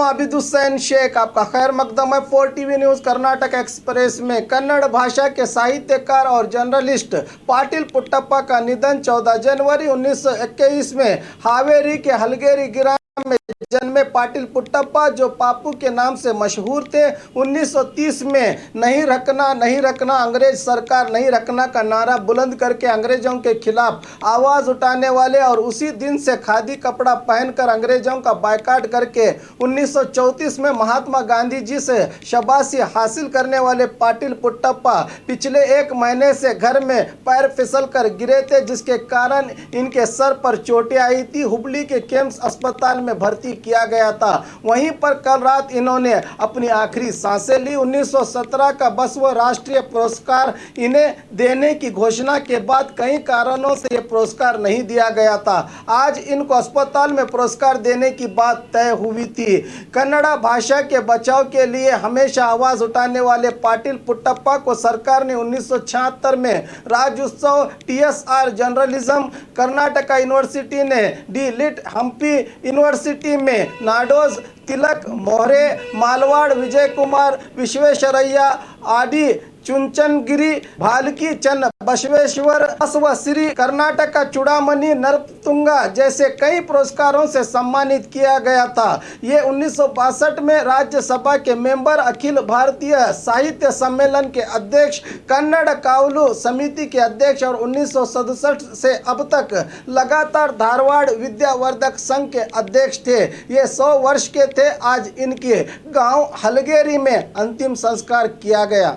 आबिदुसैन शेख। आपका खैर मकदम है 4TV न्यूज़ कर्नाटक एक्सप्रेस में। कन्नड़ भाषा के साहित्यकार और जर्नलिस्ट पाटिल पुट्टप्पा का निधन 14 जनवरी 1921 में हावेरी के हलगेरी ग्राम में जन्मे पाटिल पुट्टप्पा, जो पापू के नाम से मशहूर थे, 1930 में नहीं रखना अंग्रेज सरकार नहीं रखना का नारा बुलंद करके अंग्रेजों के खिलाफ आवाज़ उठाने वाले और उसी दिन से खादी कपड़ा पहनकर अंग्रेजों का बायकाट करके 1934 में महात्मा गांधी जी से शाबाशी हासिल करने वाले पाटिल पुट्टप्पा पिछले 1 महीने से घर में पैर फिसल कर गिरे थे, जिसके कारण इनके सर पर चोटें आई थी। हुबली के केम्स अस्पताल में भर्ती किया गया था। वहीं पर कल रात इन्होंने अपनी आखिरी सांसें ली। 1917 का 20वां राष्ट्रीय पुरस्कार इन्हें देने की घोषणा के बाद कई कारणों से यह पुरस्कार नहीं दिया गया था। आज इनको अस्पताल में पुरस्कार देने की बात तय हुई थी। कन्नड़ा भाषा के बचाव के लिए हमेशा आवाज उठाने वाले पाटिल पुट्टप्पा को सरकार ने 1976 में राज्योत्सव TSR जर्नलिज्म कर्नाटका यूनिवर्सिटी ने डी.लिट हम्पी यूनिवर्सिटी में नाडोज तिलक मोहरे मालवाड़ विजय कुमार विश्वेश्वरैया आदि चुंचनगिरी भालकी चन्न बसवेश्वर बसवश्री कर्नाटक चूड़ामणि नरतुंगा जैसे कई पुरस्कारों से सम्मानित किया गया था। ये 1962 में राज्यसभा के मेंबर, अखिल भारतीय साहित्य सम्मेलन के अध्यक्ष, कन्नड़ कावलु समिति के अध्यक्ष और 1967 से अब तक लगातार धारवाड़ विद्यावर्धक संघ के अध्यक्ष थे। ये 100 वर्ष के थे। आज इनके गांव हलगेरी में अंतिम संस्कार किया गया।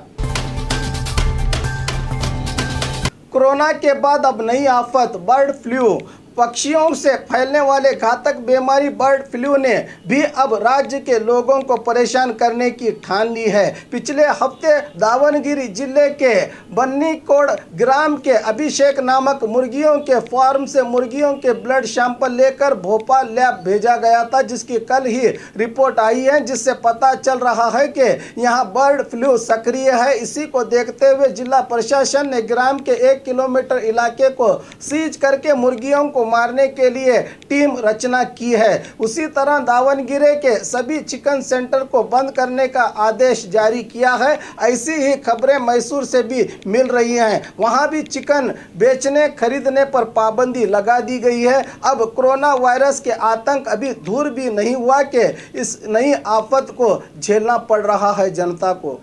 कोरोना के बाद अब नई आफत बर्ड फ्लू। पक्षियों से फैलने वाले घातक बीमारी बर्ड फ्लू ने भी अब राज्य के लोगों को परेशान करने की ठान ली है। पिछले हफ्ते दावनगिरी जिले के बन्नीकोड़ ग्राम के अभिषेक नामक मुर्गियों के फार्म से मुर्गियों के ब्लड सैंपल लेकर भोपाल लैब भेजा गया था, जिसकी कल ही रिपोर्ट आई है, जिससे पता चल रहा है कि यहां बर्ड फ्लू सक्रिय है। इसी को देखते हुए जिला प्रशासन ने ग्राम के 1 किलोमीटर इलाके को सीज करके मुर्गियों को मारने के लिए टीम रचना की है। उसी तरह दावनगिरी के सभी चिकन सेंटर को बंद करने का आदेश जारी किया है। ऐसी ही खबरें मैसूर से भी मिल रही हैं। वहां भी चिकन बेचने खरीदने पर पाबंदी लगा दी गई है। अब कोरोना वायरस के आतंक अभी दूर भी नहीं हुआ कि इस नई आफत को झेलना पड़ रहा है जनता को।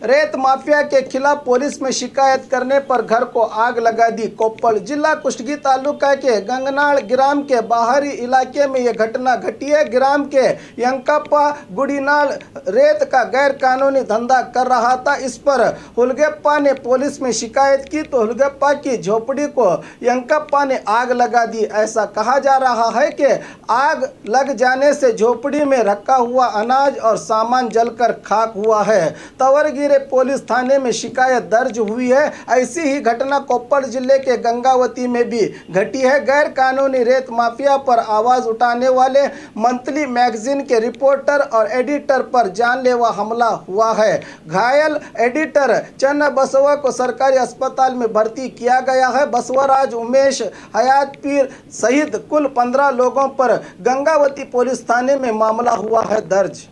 रेत माफिया के खिलाफ पुलिस में शिकायत करने पर घर को आग लगा दी। कोप्पल जिला कुष्टगी तालुका के गंगनाड़ ग्राम के बाहरी इलाके में यह घटना घटी है। ग्राम के यंकप्पा गुड़ीनाड़ रेत का गैर कानूनी धंधा कर रहा था। इस पर हुलगप्पा ने पुलिस में शिकायत की तो हुलगप्पा की झोपड़ी को यंकप्पा ने आग लगा दी। ऐसा कहा जा रहा है कि आग लग जाने से झोपड़ी में रखा हुआ अनाज और सामान जलकर खाक हुआ है। तवरगिरी पुलिस थाने में शिकायत दर्ज हुई है। ऐसी ही घटना कोप्पल जिले के गंगावती में भी घटी है। गैर कानूनी रेत माफिया पर आवाज उठाने वाले मंथली मैगजीन के रिपोर्टर और एडिटर पर जानलेवा हमला हुआ है। घायल एडिटर चन्न बसवा को सरकारी अस्पताल में भर्ती किया गया है। बसवराज, उमेश, हयातपीर सहित कुल 15 लोगों पर गंगावती पुलिस थाने में मामला हुआ है दर्ज।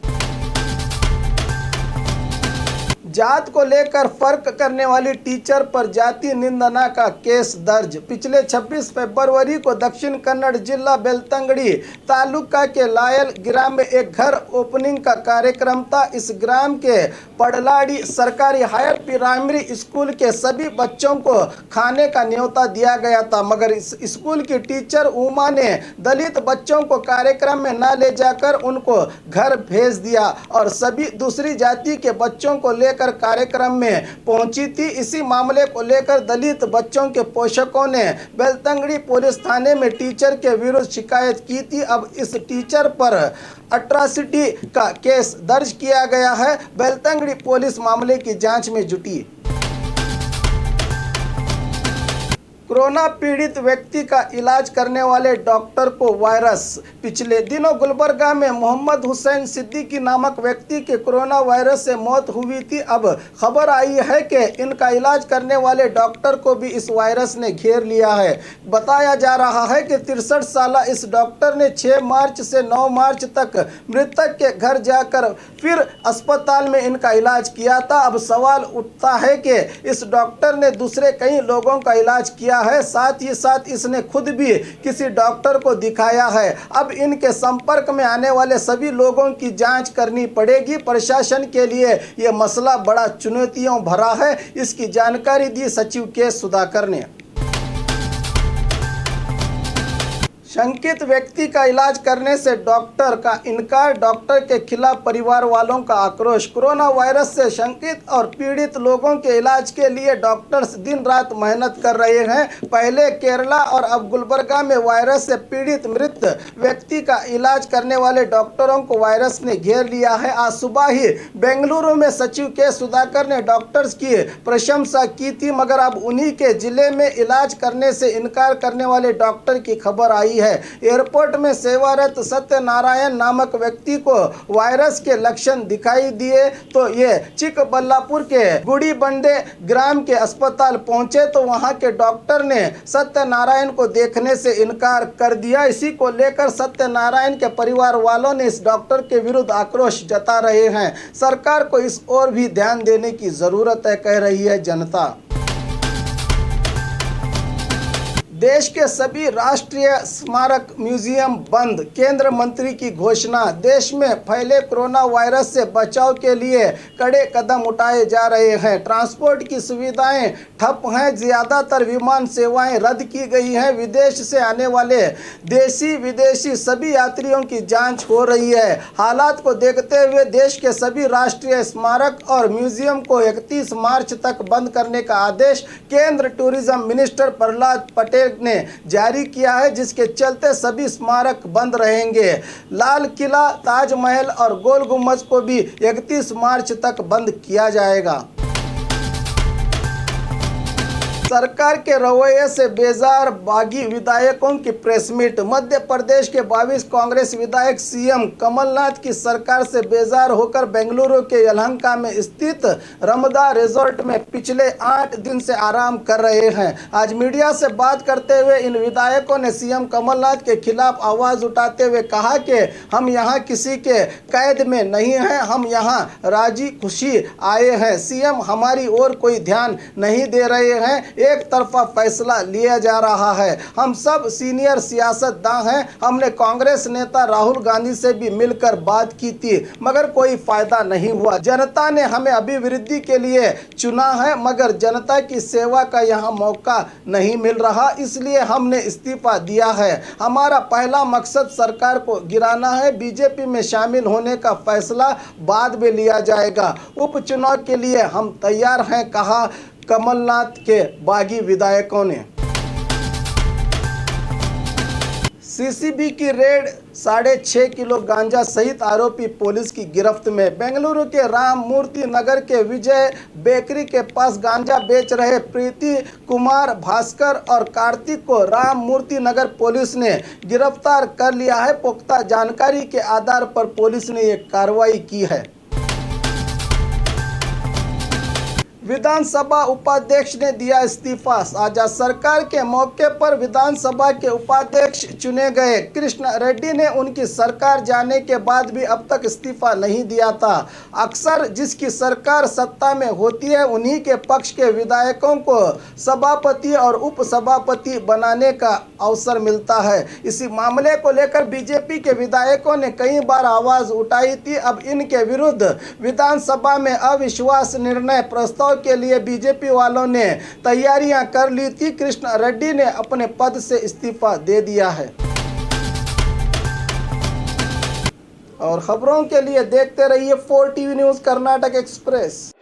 जात को लेकर फर्क करने वाली टीचर पर जाति निंदना का केस दर्ज। पिछले 26 फरवरी को दक्षिण कन्नड़ जिला बेलतंगड़ी तालुका के लायल ग्राम में एक घर ओपनिंग का कार्यक्रम था। इस ग्राम के पड़लाड़ी सरकारी हायर प्राइमरी स्कूल के सभी बच्चों को खाने का न्योता दिया गया था, मगर इस स्कूल की टीचर उमा ने दलित बच्चों को कार्यक्रम में न ले जाकर उनको घर भेज दिया और सभी दूसरी जाति के बच्चों को लेकर कार्यक्रम में पहुंची थी। इसी मामले को लेकर दलित बच्चों के पोषकों ने बेलतंगड़ी पुलिस थाने में टीचर के विरुद्ध शिकायत की थी। अब इस टीचर पर अट्रॉसिटी का केस दर्ज किया गया है। बेलतंगड़ी पुलिस मामले की जांच में जुटी। कोरोना पीड़ित व्यक्ति का इलाज करने वाले डॉक्टर को वायरस। पिछले दिनों गुलबर्गा में मोहम्मद हुसैन सिद्दीकी नामक व्यक्ति के कोरोना वायरस से मौत हुई थी। अब खबर आई है कि इनका इलाज करने वाले डॉक्टर को भी इस वायरस ने घेर लिया है। बताया जा रहा है कि 63 साल इस डॉक्टर ने 6 मार्च से 9 मार्च तक मृतक के घर जाकर फिर अस्पताल में इनका इलाज किया था। अब सवाल उठता है कि इस डॉक्टर ने दूसरे कई लोगों का इलाज किया है, साथ ही साथ इसने खुद भी किसी डॉक्टर को दिखाया है। अब इनके संपर्क में आने वाले सभी लोगों की जांच करनी पड़ेगी। प्रशासन के लिए यह मसला बड़ा चुनौतियों भरा है। इसकी जानकारी दी सचिव के सुधाकर ने। शंकित व्यक्ति का इलाज करने से डॉक्टर का इनकार, डॉक्टर के खिलाफ परिवार वालों का आक्रोश। कोरोना वायरस से शंकित और पीड़ित लोगों के इलाज के लिए डॉक्टर्स दिन रात मेहनत कर रहे हैं। पहले केरला और अब गुलबर्गा में वायरस से पीड़ित मृत व्यक्ति का इलाज करने वाले डॉक्टरों को वायरस ने घेर लिया है। आज सुबह ही बेंगलुरु में सचिव के सुधाकर ने डॉक्टर्स की प्रशंसा की थी, मगर अब उन्हीं के जिले में इलाज करने से इनकार करने वाले डॉक्टर की खबर आई है। एयरपोर्ट में सेवारत सत्यनारायण नामक व्यक्ति को वायरस के लक्षण दिखाई दिए तो ये चिकबल्लापुर के गुड़ी बंडे ग्राम के अस्पताल पहुंचे तो वहां के डॉक्टर ने सत्यनारायण को देखने से इनकार कर दिया। इसी को लेकर सत्यनारायण के परिवार वालों ने इस डॉक्टर के विरुद्ध आक्रोश जता रहे हैं। सरकार को इस ओर भी ध्यान देने की जरूरत है, कह रही है जनता। देश के सभी राष्ट्रीय स्मारक म्यूजियम बंद, केंद्र मंत्री की घोषणा। देश में फैले कोरोना वायरस से बचाव के लिए कड़े कदम उठाए जा रहे हैं। ट्रांसपोर्ट की सुविधाएं ठप हैं, ज़्यादातर विमान सेवाएं रद्द की गई हैं। विदेश से आने वाले देशी विदेशी सभी यात्रियों की जांच हो रही है। हालात को देखते हुए देश के सभी राष्ट्रीय स्मारक और म्यूजियम को 31 मार्च तक बंद करने का आदेश केंद्र टूरिज्म मिनिस्टर प्रहलाद पटेल ने जारी किया है, जिसके चलते सभी स्मारक बंद रहेंगे। लाल किला, ताजमहल और गोल गुम्बद को भी 31 मार्च तक बंद किया जाएगा। सरकार के रवैये से बेजार बागी विधायकों की प्रेस मीट। मध्य प्रदेश के 22 कांग्रेस विधायक सीएम कमलनाथ की सरकार से बेजार होकर बेंगलुरु के यलहंका में स्थित रमदा रिजॉर्ट में पिछले 8 दिन से आराम कर रहे हैं। आज मीडिया से बात करते हुए इन विधायकों ने सीएम कमलनाथ के खिलाफ आवाज उठाते हुए कहा कि हम यहाँ किसी के कैद में नहीं हैं, हम यहाँ राजी खुशी आए हैं। सीएम हमारी ओर कोई ध्यान नहीं दे रहे हैं, एक तरफा फैसला लिया जा रहा है। हम सब सीनियर सियासतदान हैं। हमने कांग्रेस नेता राहुल गांधी से भी मिलकर बात की थी, मगर कोई फायदा नहीं हुआ। जनता ने हमें अभिवृद्धि के लिए चुना है, मगर जनता की सेवा का यहाँ मौका नहीं मिल रहा, इसलिए हमने इस्तीफा दिया है। हमारा पहला मकसद सरकार को गिराना है। बीजेपी में शामिल होने का फैसला बाद में लिया जाएगा। उपचुनाव के लिए हम तैयार हैं, कहा कमलनाथ के बागी विधायकों ने। सीसीबी की रेड, 6.5 किलो गांजा सहित आरोपी पुलिस की गिरफ्त में। बेंगलुरु के राम मूर्ति नगर के विजय बेकरी के पास गांजा बेच रहे प्रीति कुमार, भास्कर और कार्तिक को राम मूर्ति नगर पुलिस ने गिरफ्तार कर लिया है। पुख्ता जानकारी के आधार पर पुलिस ने ये कार्रवाई की है। विधानसभा उपाध्यक्ष ने दिया इस्तीफा। साझा सरकार के मौके पर विधानसभा के उपाध्यक्ष चुने गए कृष्ण रेड्डी ने उनकी सरकार जाने के बाद भी अब तक इस्तीफा नहीं दिया था। अक्सर जिसकी सरकार सत्ता में होती है उन्हीं के पक्ष के विधायकों को सभापति और उपसभापति बनाने का अवसर मिलता है। इसी मामले को लेकर बीजेपी के विधायकों ने कई बार आवाज उठाई थी। अब इनके विरुद्ध विधानसभा में अविश्वास निर्णय प्रस्ताव के लिए बीजेपी वालों ने तैयारियां कर ली थी। कृष्ण रेड्डी ने अपने पद से इस्तीफा दे दिया है। और खबरों के लिए देखते रहिए 4 टीवी न्यूज़ कर्नाटक एक्सप्रेस।